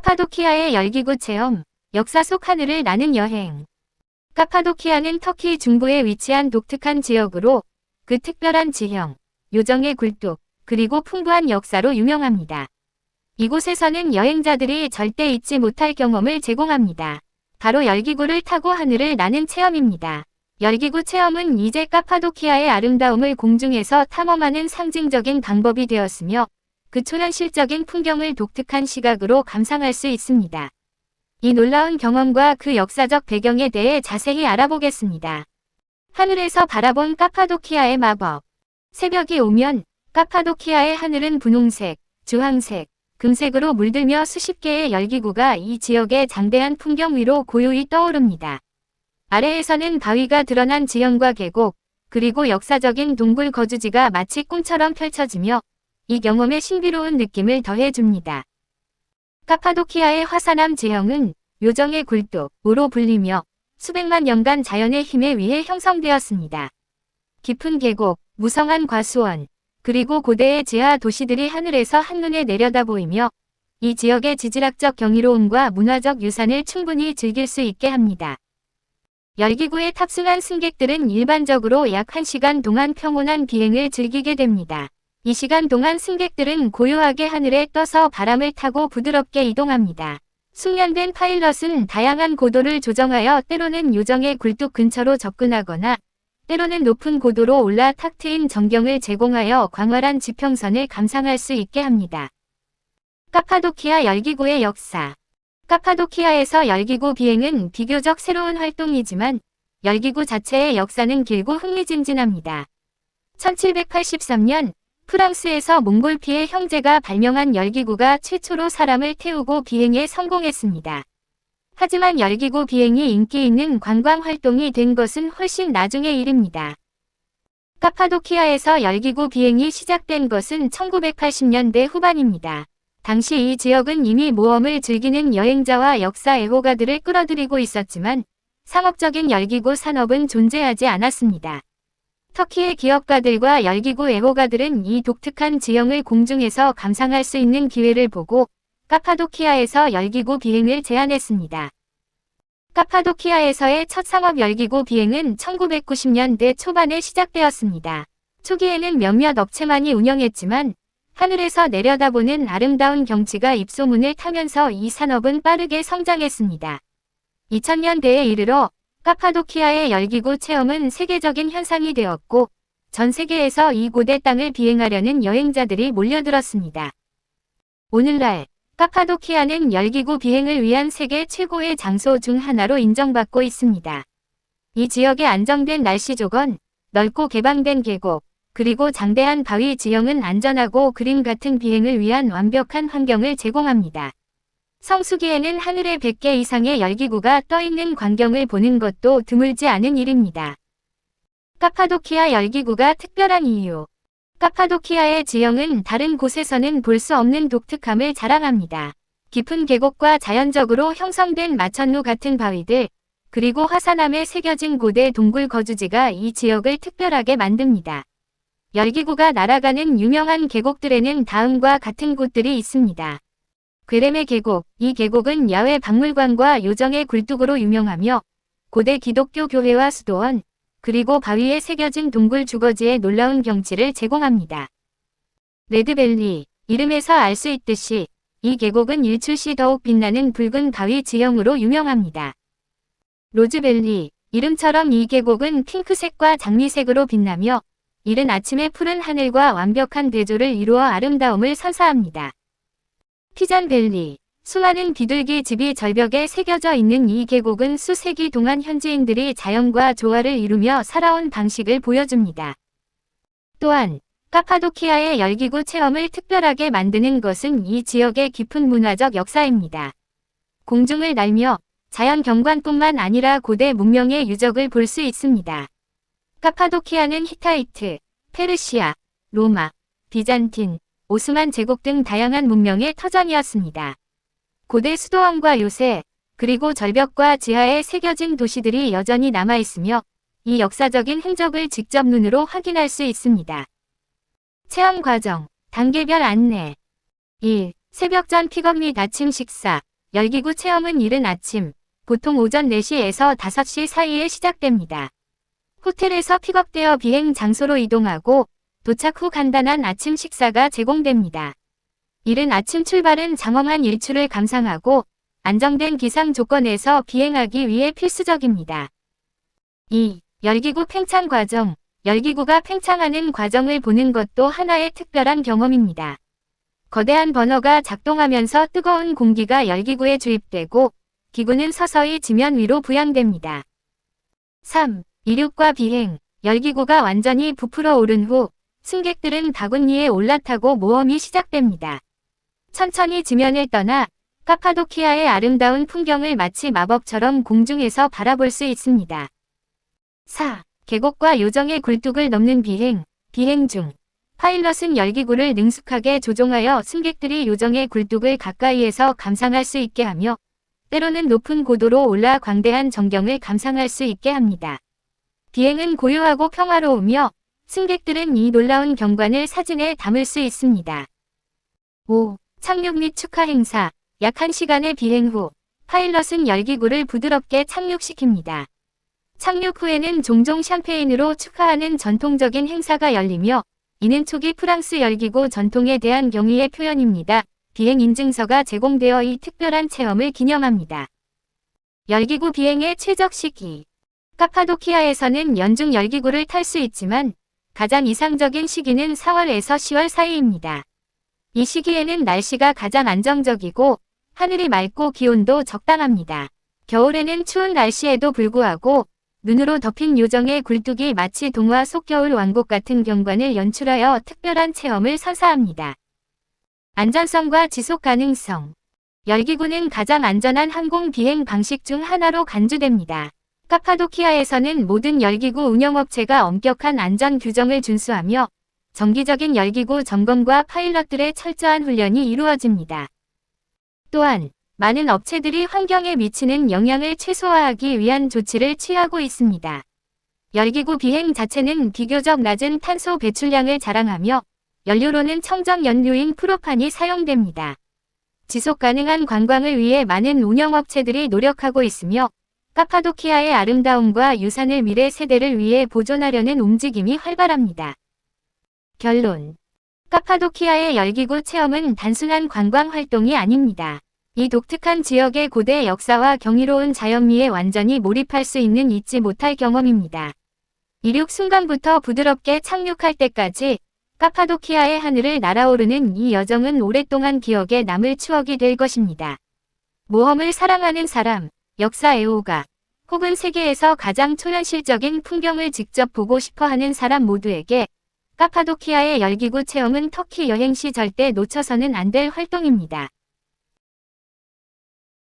카파도키아의 열기구 체험, 역사 속 하늘을 나는 여행. 카파도키아는 터키 중부에 위치한 독특한 지역으로 그 특별한 지형, 요정의 굴뚝, 그리고 풍부한 역사로 유명합니다. 이곳에서는 여행자들이 절대 잊지 못할 경험을 제공합니다. 바로 열기구를 타고 하늘을 나는 체험입니다. 열기구 체험은 이제 카파도키아의 아름다움을 공중에서 탐험하는 상징적인 방법이 되었으며 그 초현실적인 풍경을 독특한 시각으로 감상할 수 있습니다. 이 놀라운 경험과 그 역사적 배경에 대해 자세히 알아보겠습니다. 하늘에서 바라본 카파도키아의 마법. 새벽이 오면 카파도키아의 하늘은 분홍색, 주황색, 금색으로 물들며 수십 개의 열기구가 이 지역의 장대한 풍경 위로 고요히 떠오릅니다. 아래에서는 바위가 드러난 지형과 계곡, 그리고 역사적인 동굴 거주지가 마치 꿈처럼 펼쳐지며 이 경험에 신비로운 느낌을 더해줍니다. 카파도키아의 화산암 지형은 요정의 굴뚝으로 불리며 수백만 년간 자연의 힘에 의해 형성되었습니다. 깊은 계곡, 무성한 과수원, 그리고 고대의 지하 도시들이 하늘에서 한눈에 내려다 보이며 이 지역의 지질학적 경이로움과 문화적 유산을 충분히 즐길 수 있게 합니다. 열기구에 탑승한 승객들은 일반적으로 약 1시간 동안 평온한 비행을 즐기게 됩니다. 이 시간 동안 승객들은 고요하게 하늘에 떠서 바람을 타고 부드럽게 이동합니다. 숙련된 파일럿은 다양한 고도를 조정하여 때로는 요정의 굴뚝 근처로 접근하거나 때로는 높은 고도로 올라 탁 트인 전경을 제공하여 광활한 지평선을 감상할 수 있게 합니다. 카파도키아 열기구의 역사. 카파도키아에서 열기구 비행은 비교적 새로운 활동이지만 열기구 자체의 역사는 길고 흥미진진합니다. 1783년 프랑스에서 몽골피의 형제가 발명한 열기구가 최초로 사람을 태우고 비행에 성공했습니다. 하지만 열기구 비행이 인기 있는 관광 활동이 된 것은 훨씬 나중의 일입니다. 카파도키아에서 열기구 비행이 시작된 것은 1980년대 후반입니다. 당시 이 지역은 이미 모험을 즐기는 여행자와 역사 애호가들을 끌어들이고 있었지만 상업적인 열기구 산업은 존재하지 않았습니다. 터키의 기업가들과 열기구 애호가들은 이 독특한 지형을 공중에서 감상할 수 있는 기회를 보고 카파도키아에서 열기구 비행을 제안했습니다. 카파도키아에서의 첫 상업 열기구 비행은 1990년대 초반에 시작되었습니다. 초기에는 몇몇 업체만이 운영했지만 하늘에서 내려다보는 아름다운 경치가 입소문을 타면서 이 산업은 빠르게 성장했습니다. 2000년대에 이르러 카파도키아의 열기구 체험은 세계적인 현상이 되었고 전 세계에서 이 고대 땅을 비행하려는 여행자들이 몰려들었습니다. 오늘날 카파도키아는 열기구 비행을 위한 세계 최고의 장소 중 하나로 인정받고 있습니다. 이 지역의 안정된 날씨 조건, 넓고 개방된 계곡, 그리고 장대한 바위 지형은 안전하고 그림 같은 비행을 위한 완벽한 환경을 제공합니다. 성수기에는 하늘에 100개 이상의 열기구가 떠있는 광경을 보는 것도 드물지 않은 일입니다. 카파도키아 열기구가 특별한 이유. 카파도키아의 지형은 다른 곳에서는 볼 수 없는 독특함을 자랑합니다. 깊은 계곡과 자연적으로 형성된 마천루 같은 바위들, 그리고 화산암에 새겨진 고대 동굴 거주지가 이 지역을 특별하게 만듭니다. 열기구가 날아가는 유명한 계곡들에는 다음과 같은 곳들이 있습니다. 괴레메 계곡. 이 계곡은 야외 박물관과 요정의 굴뚝으로 유명하며 고대 기독교 교회와 수도원, 그리고 바위에 새겨진 동굴 주거지의 놀라운 경치를 제공합니다. 레드밸리. 이름에서 알 수 있듯이 이 계곡은 일출 시 더욱 빛나는 붉은 바위 지형으로 유명합니다. 로즈밸리. 이름처럼 이 계곡은 핑크색과 장미색으로 빛나며 이른 아침의 푸른 하늘과 완벽한 대조를 이루어 아름다움을 선사합니다. 피잔밸리. 수많은 비둘기 집이 절벽에 새겨져 있는 이 계곡은 수세기 동안 현지인들이 자연과 조화를 이루며 살아온 방식을 보여줍니다. 또한 카파도키아의 열기구 체험을 특별하게 만드는 것은 이 지역의 깊은 문화적 역사입니다. 공중을 날며 자연 경관뿐만 아니라 고대 문명의 유적을 볼 수 있습니다. 카파도키아는 히타이트, 페르시아, 로마, 비잔틴, 오스만 제국 등 다양한 문명의 터전이었습니다. 고대 수도원과 요새, 그리고 절벽과 지하에 새겨진 도시들이 여전히 남아있으며 이 역사적인 흔적을 직접 눈으로 확인할 수 있습니다. 체험 과정, 단계별 안내. 1. 새벽 전 픽업 및 아침 식사. 열기구 체험은 이른 아침, 보통 오전 4시에서 5시 사이에 시작됩니다. 호텔에서 픽업되어 비행 장소로 이동하고 도착 후 간단한 아침 식사가 제공됩니다. 이른 아침 출발은 장엄한 일출을 감상하고 안정된 기상 조건에서 비행하기 위해 필수적입니다. 2. 열기구 팽창 과정. 열기구가 팽창하는 과정을 보는 것도 하나의 특별한 경험입니다. 거대한 버너가 작동하면서 뜨거운 공기가 열기구에 주입되고 기구는 서서히 지면 위로 부양됩니다. 3. 이륙과 비행. 열기구가 완전히 부풀어 오른 후 승객들은 바구니에 올라타고 모험이 시작됩니다. 천천히 지면을 떠나 카파도키아의 아름다운 풍경을 마치 마법처럼 공중에서 바라볼 수 있습니다. 4. 계곡과 요정의 굴뚝을 넘는 비행. 비행 중 파일럿은 열기구를 능숙하게 조종하여 승객들이 요정의 굴뚝을 가까이에서 감상할 수 있게 하며 때로는 높은 고도로 올라 광대한 전경을 감상할 수 있게 합니다. 비행은 고요하고 평화로우며 승객들은 이 놀라운 경관을 사진에 담을 수 있습니다. 5. 착륙 및 축하 행사. 약 1시간의 비행 후 파일럿은 열기구를 부드럽게 착륙시킵니다. 착륙 후에는 종종 샴페인으로 축하하는 전통적인 행사가 열리며 이는 초기 프랑스 열기구 전통에 대한 경의의 표현입니다. 비행 인증서가 제공되어 이 특별한 체험을 기념합니다. 열기구 비행의 최적 시기. 카파도키아에서는 연중 열기구를 탈 수 있지만 가장 이상적인 시기는 4월에서 10월 사이입니다. 이 시기에는 날씨가 가장 안정적이고 하늘이 맑고 기온도 적당합니다. 겨울에는 추운 날씨에도 불구하고 눈으로 덮인 요정의 굴뚝이 마치 동화 속 겨울 왕국 같은 경관을 연출하여 특별한 체험을 선사합니다. 안전성과 지속 가능성. 열기구는 가장 안전한 항공 비행 방식 중 하나로 간주됩니다. 카파도키아에서는 모든 열기구 운영업체가 엄격한 안전 규정을 준수하며 정기적인 열기구 점검과 파일럿들의 철저한 훈련이 이루어집니다. 또한 많은 업체들이 환경에 미치는 영향을 최소화하기 위한 조치를 취하고 있습니다. 열기구 비행 자체는 비교적 낮은 탄소 배출량을 자랑하며 연료로는 청정 연료인 프로판이 사용됩니다. 지속 가능한 관광을 위해 많은 운영업체들이 노력하고 있으며 카파도키아의 아름다움과 유산을 미래 세대를 위해 보존하려는 움직임이 활발합니다. 결론. 카파도키아의 열기구 체험은 단순한 관광 활동이 아닙니다. 이 독특한 지역의 고대 역사와 경이로운 자연미에 완전히 몰입할 수 있는 잊지 못할 경험입니다. 이륙 순간부터 부드럽게 착륙할 때까지 카파도키아의 하늘을 날아오르는 이 여정은 오랫동안 기억에 남을 추억이 될 것입니다. 모험을 사랑하는 사람, 역사 애호가, 혹은 세계에서 가장 초현실적인 풍경을 직접 보고 싶어 하는 사람 모두에게 카파도키아의 열기구 체험은 터키 여행 시 절대 놓쳐서는 안 될 활동입니다.